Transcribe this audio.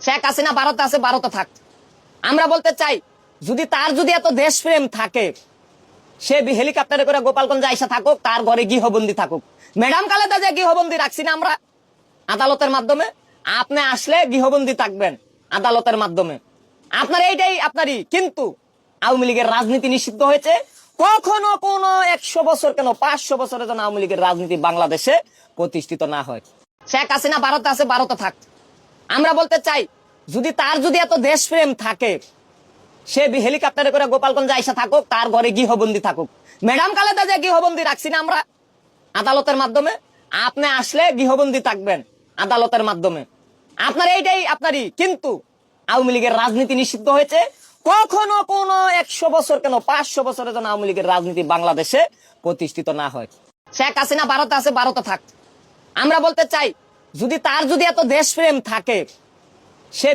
শেখ হাসিনা ভারতে আছে, ভারতে থাক। আমরা বলতে চাই, তার যদি এত দেশপ্রেম থাকে, সে হেলিকপ্টারে করে গোপালগঞ্জে আইসা থাকুক, তার ঘরে গৃহবন্দী থাকুক। ম্যাডাম খালেদা যে গৃহবন্দী রাখছি না আমরা আদালতের মাধ্যমে, আপনি আসলে গৃহবন্দী থাকবেন আদালতের মাধ্যমে। আপনার এইটাই আপনারই। কিন্তু আওয়ামী লীগের রাজনীতি নিষিদ্ধ হয়েছে। কখনো কোন 100 বছর কেন 500 বছরের জন্য আওয়ামী লীগের রাজনীতি বাংলাদেশে প্রতিষ্ঠিত না হয়। শেখ হাসিনা ভারতে আছে, ভারতে থাক। আমরা বলতে চাই, তার যদি এত দেশপ্রেম থাকে, সে হেলিকপ্টারে করে গোপালগঞ্জে আইসা থাকুক, তার ঘরে গৃহবন্দী থাকুক। ম্যাডাম খালেদা যে গৃহবন্দী রাখছি না আমরা আদালতের মাধ্যমে, আপনি আসলে গৃহবন্দী থাকবেন আদালতের মাধ্যমে। আপনার এইটাই আপনারই। কিন্তু আওয়ামী লীগের রাজনীতি নিষিদ্ধ হয়েছে। কখনো কোন 100 বছর কেন 500 বছরের জন্য আওয়ামী লীগের রাজনীতি বাংলাদেশে প্রতিষ্ঠিত না হয়। শেখ হাসিনা ভারতে আছে, ভারতে থাক। আমরা বলতে চাই, তার যদি এত দেশপ্রেম থাকে, সে